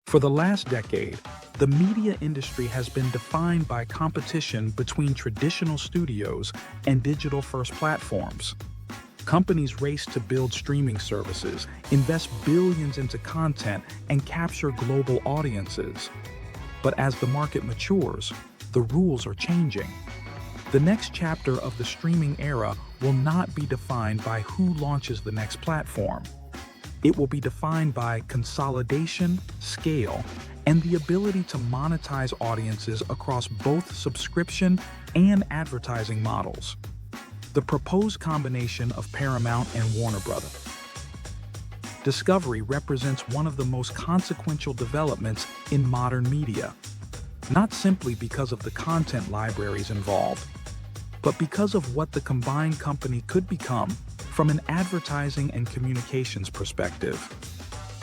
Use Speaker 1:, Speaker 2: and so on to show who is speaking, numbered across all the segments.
Speaker 1: For the last decade, the media industry has been defined by competition between traditional studios and digital-first platforms. Companies race to build streaming services, invest billions into content, and capture global audiences. But as the market matures, the rules are changing. The next chapter of the streaming era will not be defined by who launches the next platform. It will be defined by consolidation, scale, and the ability to monetize audiences across both subscription and advertising models. The proposed combination of Paramount and Warner Bros. Discovery represents one of the most consequential developments in modern media, not simply because of the content libraries involved, but because of what the combined company could become from an advertising and communications perspective.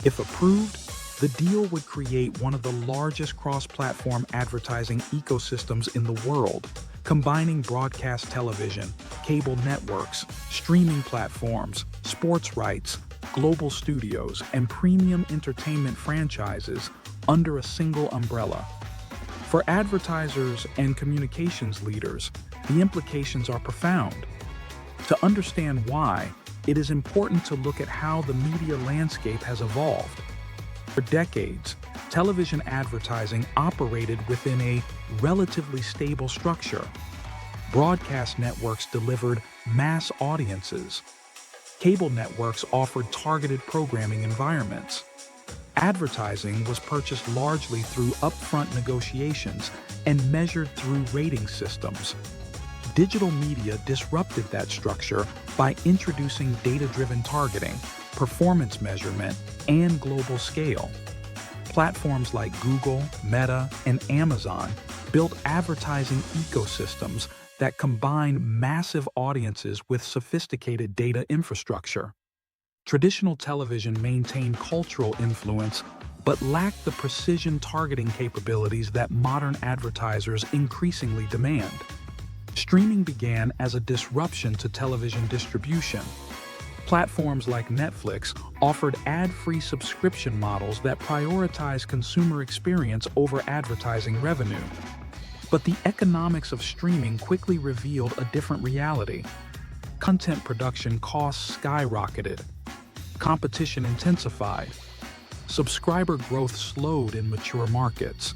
Speaker 1: If approved, the deal would create one of the largest cross-platform advertising ecosystems in the world, combining broadcast television, cable networks, streaming platforms, sports rights, global studios, and premium entertainment franchises under a single umbrella. For advertisers and communications leaders, the implications are profound. To understand why, it is important to look at how the media landscape has evolved. For decades, television advertising operated within a relatively stable structure. Broadcast networks delivered mass audiences. Cable networks offered targeted programming environments. Advertising was purchased largely through upfront negotiations and measured through rating systems. Digital media disrupted that structure by introducing data-driven targeting, performance measurement, and global scale. Platforms like Google, Meta, and Amazon built advertising ecosystems that combine massive audiences with sophisticated data infrastructure. Traditional television maintained cultural influence but lacked the precision targeting capabilities that modern advertisers increasingly demand. Streaming began as a disruption to television distribution. Platforms like Netflix offered ad-free subscription models that prioritize consumer experience over advertising revenue. But the economics of streaming quickly revealed a different reality. Content production costs skyrocketed. Competition intensified. Subscriber growth slowed in mature markets.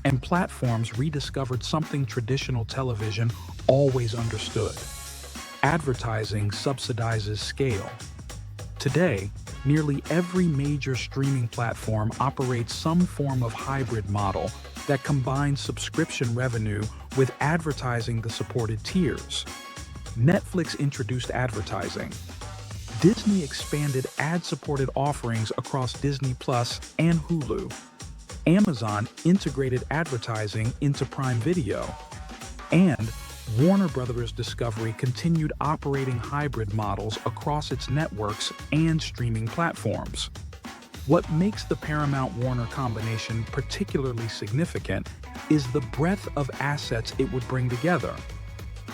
Speaker 1: And platforms rediscovered something traditional television always understood. Advertising subsidizes scale. Today, nearly every major streaming platform operates some form of hybrid model that combines subscription revenue with advertising the supported tiers. Netflix introduced advertising. Disney expanded ad-supported offerings across Disney Plus and Hulu. Amazon integrated advertising into Prime Video, and Warner Bros. Discovery continued operating hybrid models across its networks and streaming platforms. What makes the Paramount-Warner combination particularly significant is the breadth of assets it would bring together.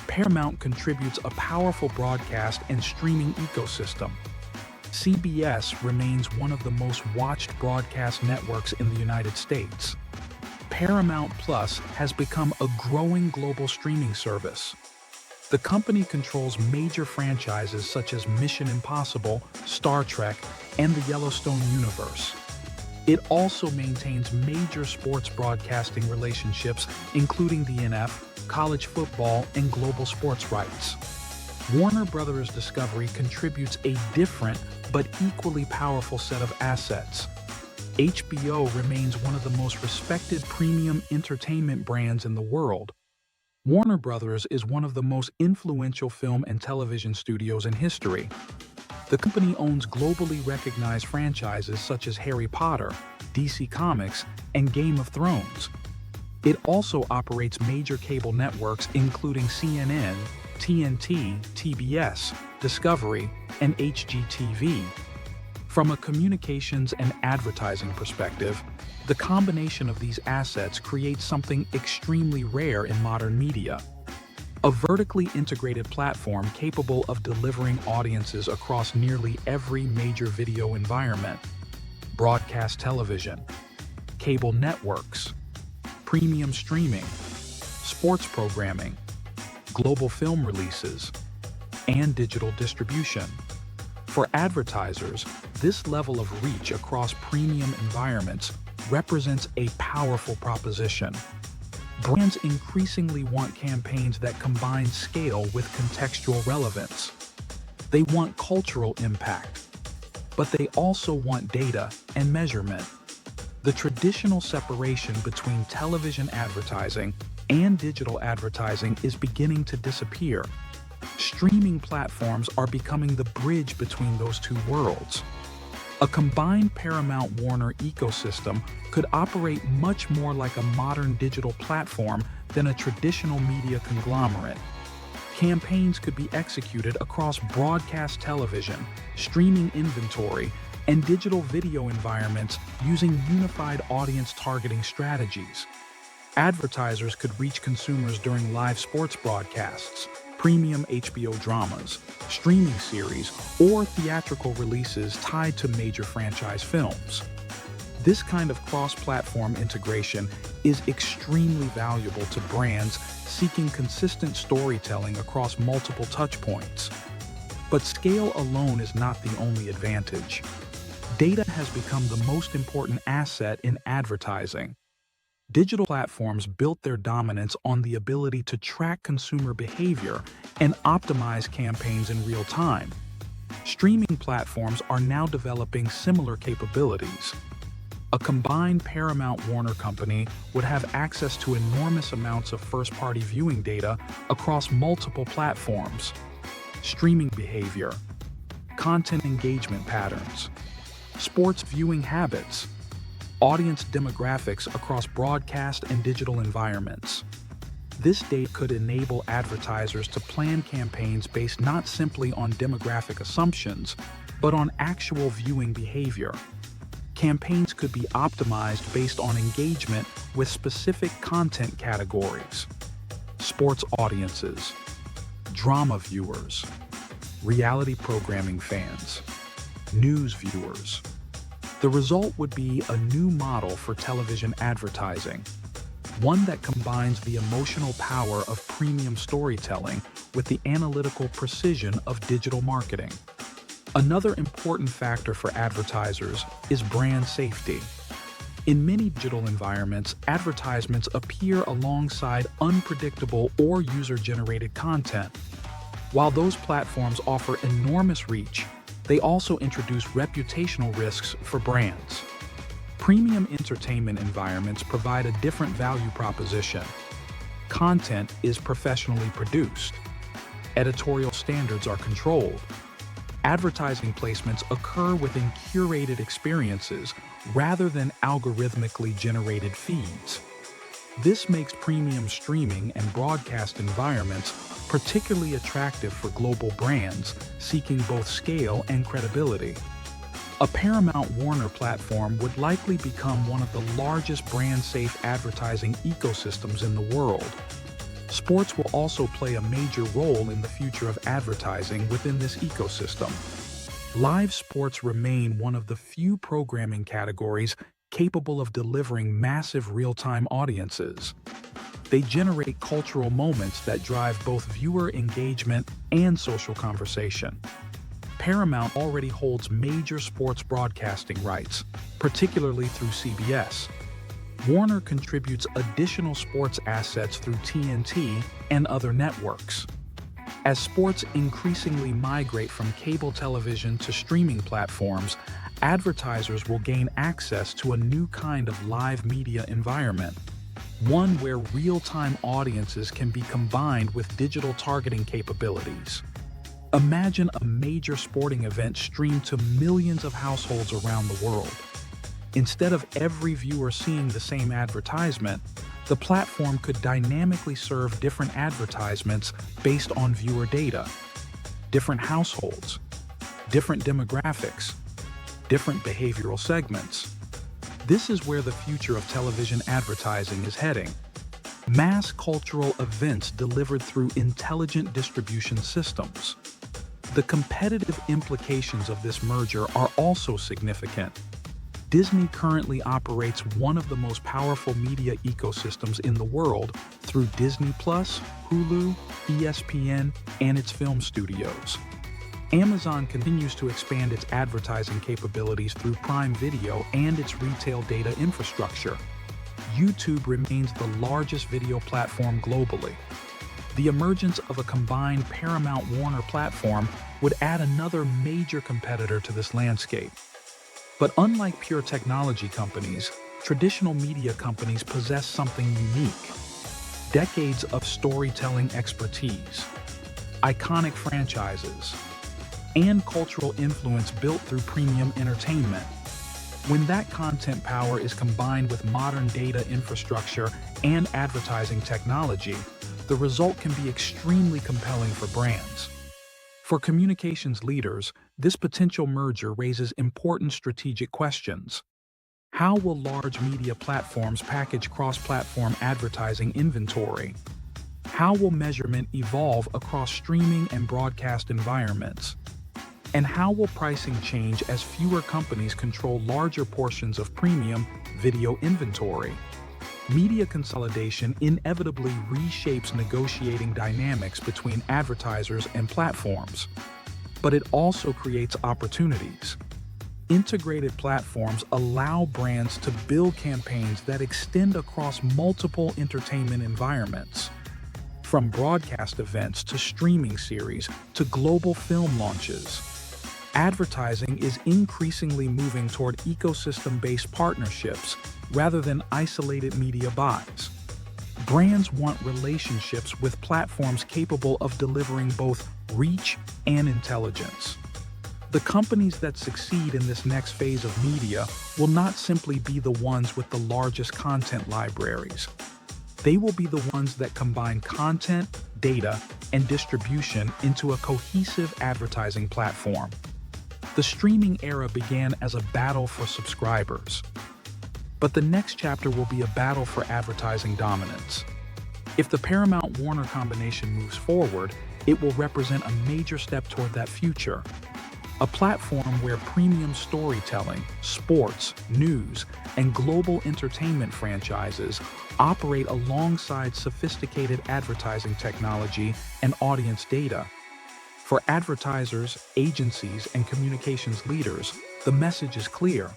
Speaker 1: Paramount contributes a powerful broadcast and streaming ecosystem. CBS remains one of the most watched broadcast networks in the United States. Paramount Plus has become a growing global streaming service. The company controls major franchises such as Mission Impossible, Star Trek, and the Yellowstone universe. It also maintains major sports broadcasting relationships, including the NFL, college football, and global sports rights. Warner Bros. Discovery contributes a different but equally powerful set of assets. HBO remains one of the most respected premium entertainment brands in the world. Warner Bros. Is one of the most influential film and television studios in history. The company owns globally recognized franchises such as Harry Potter, DC Comics, and Game of Thrones. It also operates major cable networks including CNN, TNT, TBS, Discovery, and HGTV. From a communications and advertising perspective, the combination of these assets creates something extremely rare in modern media. A vertically integrated platform capable of delivering audiences across nearly every major video environment. Broadcast television, cable networks, premium streaming, sports programming, global film releases, and digital distribution. For advertisers, this level of reach across premium environments represents a powerful proposition. Brands increasingly want campaigns that combine scale with contextual relevance. They want cultural impact, but they also want data and measurement. The traditional separation between television advertising and digital advertising is beginning to disappear. Streaming platforms are becoming the bridge between those two worlds. A combined Paramount Warner ecosystem could operate much more like a modern digital platform than a traditional media conglomerate. Campaigns could be executed across broadcast television, streaming inventory, and digital video environments using unified audience targeting strategies. Advertisers could reach consumers during live sports broadcasts, premium HBO dramas, streaming series, or theatrical releases tied to major franchise films. This kind of cross-platform integration is extremely valuable to brands seeking consistent storytelling across multiple touchpoints. But scale alone is not the only advantage. Data has become the most important asset in advertising. Digital platforms built their dominance on the ability to track consumer behavior and optimize campaigns in real time. Streaming platforms are now developing similar capabilities. A combined Paramount Warner company would have access to enormous amounts of first-party viewing data across multiple platforms. Streaming behavior, content engagement patterns, sports viewing habits, audience demographics across broadcast and digital environments. This data could enable advertisers to plan campaigns based not simply on demographic assumptions, but on actual viewing behavior. Campaigns could be optimized based on engagement with specific content categories: sports audiences, drama viewers, reality programming fans, news viewers. The result would be a new model for television advertising, one that combines the emotional power of premium storytelling with the analytical precision of digital marketing. Another important factor for advertisers is brand safety. In many digital environments, advertisements appear alongside unpredictable or user-generated content. While those platforms offer enormous reach, they also introduce reputational risks for brands. Premium entertainment environments provide a different value proposition. Content is professionally produced. Editorial standards are controlled. Advertising placements occur within curated experiences rather than algorithmically generated feeds. This makes premium streaming and broadcast environments particularly attractive for global brands seeking both scale and credibility. A Paramount Warner platform would likely become one of the largest brand-safe advertising ecosystems in the world. Sports will also play a major role in the future of advertising within this ecosystem. Live sports remain one of the few programming categories capable of delivering massive real-time audiences. They generate cultural moments that drive both viewer engagement and social conversation. Paramount already holds major sports broadcasting rights, particularly through CBS. Warner contributes additional sports assets through TNT and other networks. As sports increasingly migrate from cable television to streaming platforms, advertisers will gain access to a new kind of live media environment, one where real-time audiences can be combined with digital targeting capabilities. Imagine a major sporting event streamed to millions of households around the world. Instead of every viewer seeing the same advertisement, the platform could dynamically serve different advertisements based on viewer data, different households, different demographics, different behavioral segments. This is where the future of television advertising is heading. Mass cultural events delivered through intelligent distribution systems. The competitive implications of this merger are also significant. Disney currently operates one of the most powerful media ecosystems in the world through Disney Plus, Hulu, ESPN, and its film studios. Amazon continues to expand its advertising capabilities through Prime Video and its retail data infrastructure. YouTube remains the largest video platform globally. The emergence of a combined Paramount Warner platform would add another major competitor to this landscape. But unlike pure technology companies, traditional media companies possess something unique: decades of storytelling expertise, iconic franchises, and cultural influence built through premium entertainment. When that content power is combined with modern data infrastructure and advertising technology, the result can be extremely compelling for brands. For communications leaders, this potential merger raises important strategic questions. How will large media platforms package cross-platform advertising inventory? How will measurement evolve across streaming and broadcast environments? And how will pricing change as fewer companies control larger portions of premium video inventory? Media consolidation inevitably reshapes negotiating dynamics between advertisers and platforms. But it also creates opportunities. Integrated platforms allow brands to build campaigns that extend across multiple entertainment environments. From broadcast events to streaming series to global film launches, advertising is increasingly moving toward ecosystem-based partnerships rather than isolated media buys. Brands want relationships with platforms capable of delivering both reach and intelligence. The companies that succeed in this next phase of media will not simply be the ones with the largest content libraries. They will be the ones that combine content, data, and distribution into a cohesive advertising platform. The streaming era began as a battle for subscribers. But the next chapter will be a battle for advertising dominance. If the Paramount-Warner combination moves forward, it will represent a major step toward that future. A platform where premium storytelling, sports, news, and global entertainment franchises operate alongside sophisticated advertising technology and audience data. For advertisers, agencies, and communications leaders, the message is clear.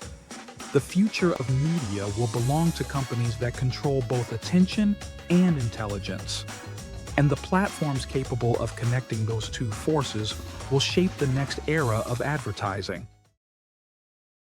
Speaker 1: The future of media will belong to companies that control both attention and intelligence. And the platforms capable of connecting those two forces will shape the next era of advertising.